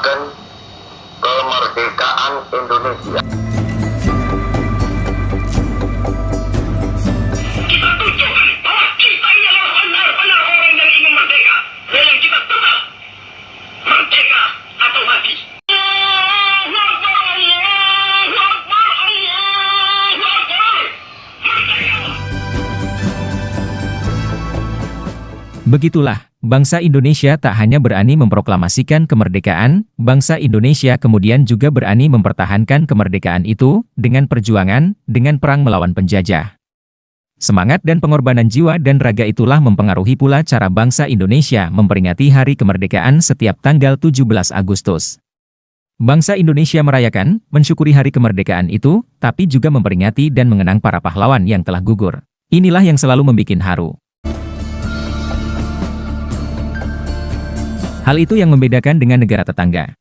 merayakan kemerdekaan Indonesia. Kita tunjukkan bahwa kita ini adalah benar-benar orang yang ingin merdeka. Dan kita tetap merdeka atau mati. Begitulah, bangsa Indonesia tak hanya berani memproklamasikan kemerdekaan, bangsa Indonesia kemudian juga berani mempertahankan kemerdekaan itu, dengan perjuangan, dengan perang melawan penjajah. Semangat dan pengorbanan jiwa dan raga itulah mempengaruhi pula cara bangsa Indonesia memperingati hari kemerdekaan setiap tanggal 17 Agustus. Bangsa Indonesia merayakan, mensyukuri hari kemerdekaan itu, tapi juga memperingati dan mengenang para pahlawan yang telah gugur. Inilah yang selalu membuat haru. Hal itu yang membedakan dengan negara tetangga.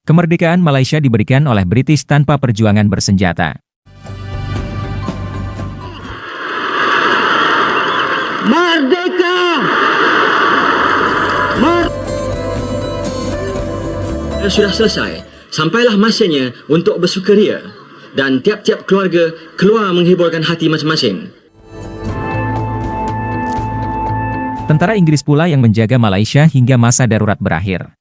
Kemerdekaan Malaysia diberikan oleh British tanpa perjuangan bersenjata. Merdeka! Sudah selesai. Sampailah masanya untuk bersukaria. Dan tiap-tiap keluarga keluar menghiburkan hati masing-masing. Tentara Inggris pula yang menjaga Malaysia hingga masa darurat berakhir.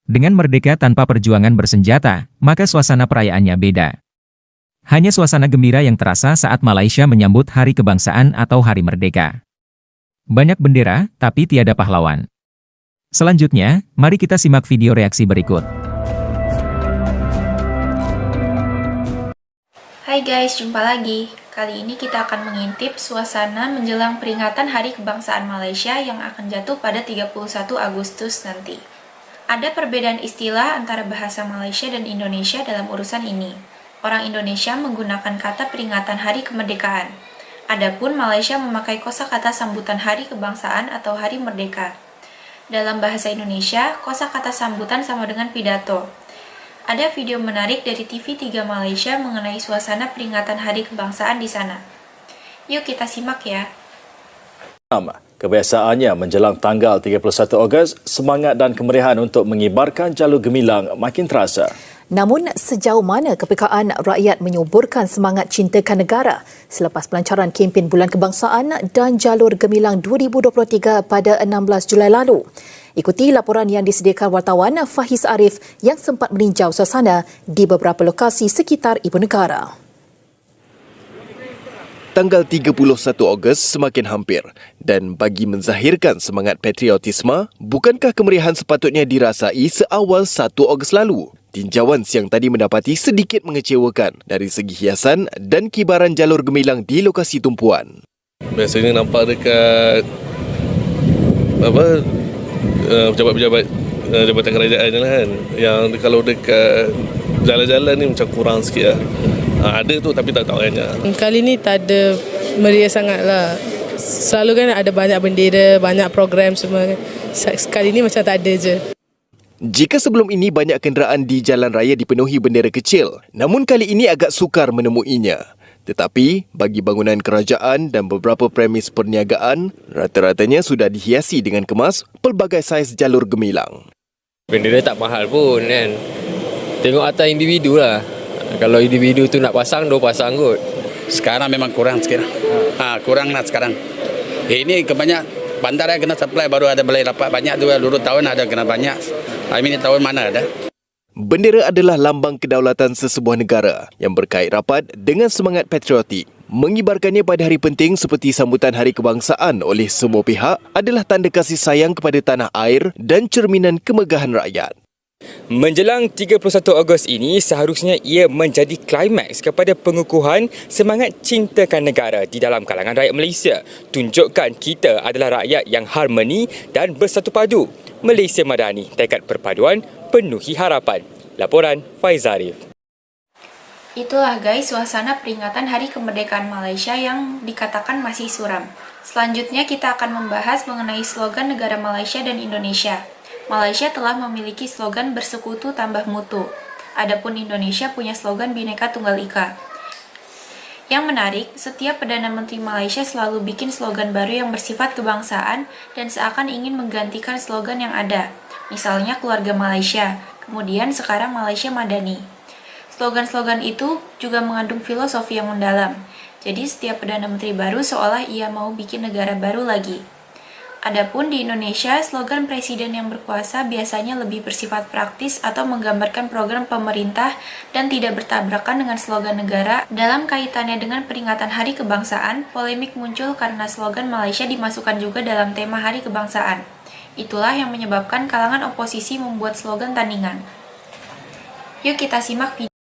Dengan merdeka tanpa perjuangan bersenjata, maka suasana perayaannya beda. Hanya suasana gembira yang terasa saat Malaysia menyambut Hari Kebangsaan atau Hari Merdeka. Banyak bendera, tapi tiada pahlawan. Selanjutnya, mari kita simak video reaksi berikut. Hai guys, jumpa lagi. Kali ini kita akan mengintip suasana menjelang peringatan Hari Kebangsaan Malaysia yang akan jatuh pada 31 Agustus nanti. Ada perbedaan istilah antara bahasa Malaysia dan Indonesia dalam urusan ini. Orang Indonesia menggunakan kata peringatan Hari Kemerdekaan. Adapun Malaysia memakai kosakata sambutan Hari Kebangsaan atau Hari Merdeka. Dalam bahasa Indonesia, kosakata sambutan sama dengan pidato. Ada video menarik dari TV3 Malaysia mengenai suasana peringatan Hari Kebangsaan di sana. Yuk kita simak ya. Kebiasaannya menjelang tanggal 31 Ogos, semangat dan kemeriahan untuk mengibarkan jalur gemilang makin terasa. Namun, sejauh mana kepekaan rakyat menyuburkan semangat cintakan negara selepas pelancaran kempen Bulan Kebangsaan dan Jalur Gemilang 2023 pada 16 Julai lalu? Ikuti laporan yang disediakan wartawan Fahiz Arif yang sempat meninjau suasana di beberapa lokasi sekitar ibu negara. Tanggal 31 Ogos semakin hampir dan bagi menzahirkan semangat patriotisme, bukankah kemeriahan sepatutnya dirasai seawal 1 Ogos lalu? Tinjauan siang tadi mendapati sedikit mengecewakan dari segi hiasan dan kibaran jalur gemilang di lokasi tumpuan. Biasanya nampak dekat pejabat-pejabat jabatan kerajaan je lah kan. Yang kalau dekat jalan-jalan ni macam kurang sikit lah. Ada tu tapi tak tahu banyak. Kali ni tak ada meriah sangat lah. Selalu kan ada banyak bendera, banyak program semua. Kali ni macam tak ada je. Jika sebelum ini banyak kenderaan di jalan raya dipenuhi bendera kecil, namun kali ini agak sukar menemuinya. Tetapi, bagi bangunan kerajaan dan beberapa premis perniagaan, rata-ratanya sudah dihiasi dengan kemas pelbagai saiz jalur gemilang. Bendera tak mahal pun kan. Tengok atas individu lah. Kalau individu tu nak pasang, dia pasang kot. Sekarang memang kurang sikit. Kurang lah sekarang. Ini kebanyak bandar yang kena supply baru ada boleh dapat banyak tu. Dulu tahun ada kena banyak. Ini tahun mana ada? Bendera adalah lambang kedaulatan sesebuah negara yang berkait rapat dengan semangat patriotik. Mengibarkannya pada hari penting seperti sambutan Hari Kebangsaan oleh semua pihak adalah tanda kasih sayang kepada tanah air dan cerminan kemegahan rakyat. Menjelang 31 Ogos ini seharusnya ia menjadi klimaks kepada pengukuhan semangat cintakan negara di dalam kalangan rakyat Malaysia. Tunjukkan kita adalah rakyat yang harmoni dan bersatu padu. Malaysia Madani, tekad perpaduan, penuhi harapan. Laporan Fahiz Arif. Itulah guys suasana peringatan Hari Kemerdekaan Malaysia yang dikatakan masih suram. Selanjutnya kita akan membahas mengenai slogan negara Malaysia dan Indonesia. Malaysia telah memiliki slogan bersekutu tambah mutu. Adapun Indonesia punya slogan Bhinneka Tunggal Ika. Yang menarik, setiap Perdana Menteri Malaysia selalu bikin slogan baru yang bersifat kebangsaan dan seakan ingin menggantikan slogan yang ada. Misalnya keluarga Malaysia. kemudian sekarang Malaysia Madani. Slogan-slogan itu juga mengandung filosofi yang mendalam. Jadi setiap Perdana Menteri baru seolah ia mau bikin negara baru lagi. Adapun di Indonesia, slogan presiden yang berkuasa biasanya lebih bersifat praktis atau menggambarkan program pemerintah dan tidak bertabrakan dengan slogan negara. Dalam kaitannya dengan peringatan Hari Kebangsaan, polemik muncul karena slogan Malaysia dimasukkan juga dalam tema Hari Kebangsaan. Itulah yang menyebabkan kalangan oposisi membuat slogan tandingan. Yuk kita simak video.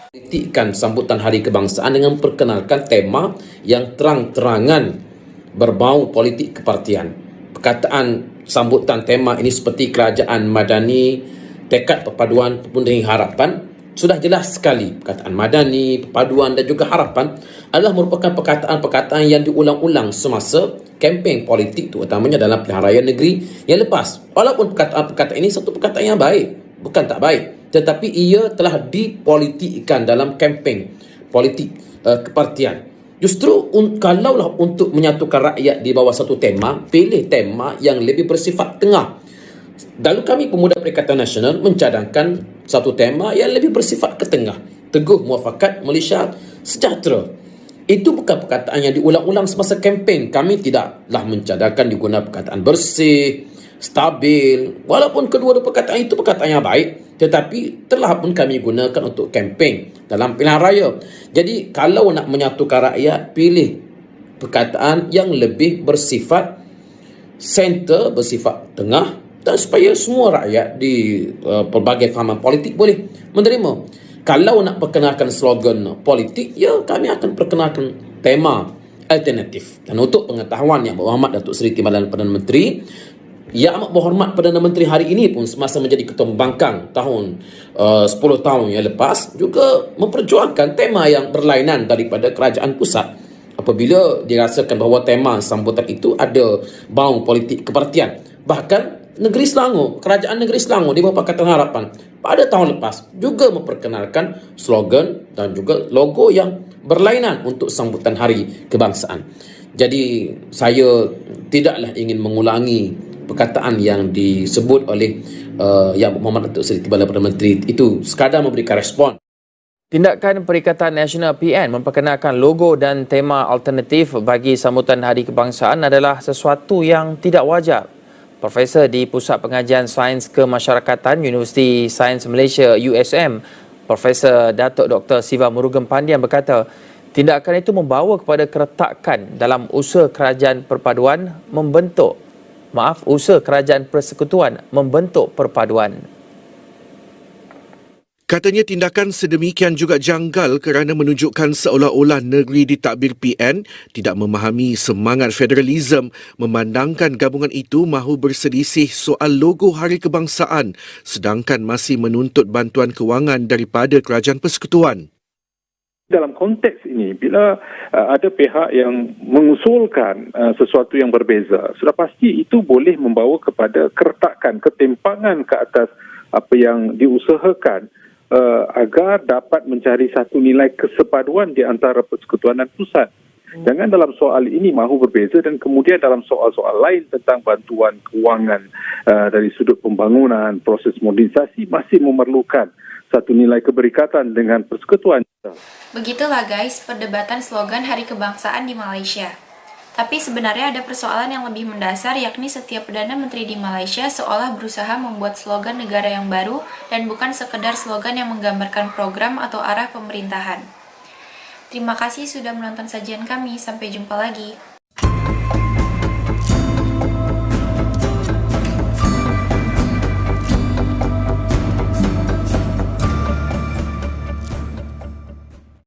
Politikkan sambutan Hari Kebangsaan dengan memperkenalkan tema yang terang-terangan berbau politik kepartian. Perkataan sambutan tema ini seperti kerajaan madani, tekad perpaduan penuhi harapan, sudah jelas sekali. Perkataan madani, perpaduan dan juga harapan adalah merupakan perkataan-perkataan yang diulang-ulang semasa kempen politik, terutamanya dalam pilihan raya negeri yang lepas. Walaupun perkataan-perkataan ini satu perkataan yang baik, bukan tak baik, tetapi ia telah dipolitikkan dalam kempen politik kepartian. Justru kalaulah untuk menyatukan rakyat di bawah satu tema, pilih tema yang lebih bersifat tengah. Lalu kami Pemuda Perikatan Nasional mencadangkan satu tema yang lebih bersifat ke tengah. Teguh Muafakat Malaysia Sejahtera. Itu bukan perkataan yang diulang-ulang semasa kempen. Kami tidaklah mencadangkan digunakan perkataan bersih, stabil. Walaupun kedua-dua perkataan itu perkataan yang baik, tetapi telah pun kami gunakan untuk kempen dalam pilihan raya. Jadi kalau nak menyatukan rakyat, pilih perkataan yang lebih bersifat center, bersifat tengah, dan supaya semua rakyat di pelbagai fahaman politik boleh menerima. Kalau nak perkenalkan slogan politik, ya kami akan perkenalkan tema alternatif. Dan untuk pengetahuan Yang Berhormat Datuk Seri Timbalan Perdana Menteri, Yang Amat Berhormat Perdana Menteri hari ini pun semasa menjadi Ketua Pembangkang tahun 10 tahun yang lepas juga memperjuangkan tema yang berlainan daripada kerajaan pusat apabila dirasakan bahawa tema sambutan itu ada bau politik kepartian. Bahkan negeri Selangor, kerajaan negeri Selangor di bawah Pakatan Harapan pada tahun lepas juga memperkenalkan slogan dan juga logo yang berlainan untuk sambutan Hari Kebangsaan. Jadi saya tidaklah ingin mengulangi perkataan yang disebut oleh Yang Berhormat Datuk Seri Timbalan Perdana Menteri, itu sekadar memberikan respon. Tindakan Perikatan Nasional PN memperkenalkan logo dan tema alternatif bagi sambutan Hari Kebangsaan adalah sesuatu yang tidak wajar. Profesor di Pusat Pengajian Sains Kemasyarakatan Universiti Sains Malaysia USM, Profesor Datuk Dr. Siva Murugan Pandian berkata, tindakan itu membawa kepada keretakan dalam usaha kerajaan persekutuan membentuk perpaduan. Katanya tindakan sedemikian juga janggal kerana menunjukkan seolah-olah negeri ditadbir PN tidak memahami semangat federalisme, memandangkan gabungan itu mahu berselisih soal logo Hari Kebangsaan sedangkan masih menuntut bantuan kewangan daripada kerajaan persekutuan. Dalam konteks ini, bila ada pihak yang mengusulkan sesuatu yang berbeza, sudah pasti itu boleh membawa kepada keretakan, ketimpangan ke atas apa yang diusahakan agar dapat mencari satu nilai kesepaduan di antara persekutuan dan pusat. Jangan dalam soal ini mahu berbeza dan kemudian dalam soal-soal lain tentang bantuan kewangan dari sudut pembangunan, proses modernisasi masih memerlukan satu nilai keberikatan dengan persekutuan. Begitulah guys, perdebatan slogan Hari Kebangsaan di Malaysia. Tapi sebenarnya ada persoalan yang lebih mendasar, yakni setiap Perdana Menteri di Malaysia seolah berusaha membuat slogan negara yang baru dan bukan sekedar slogan yang menggambarkan program atau arah pemerintahan. Terima kasih sudah menonton sajian kami, sampai jumpa lagi.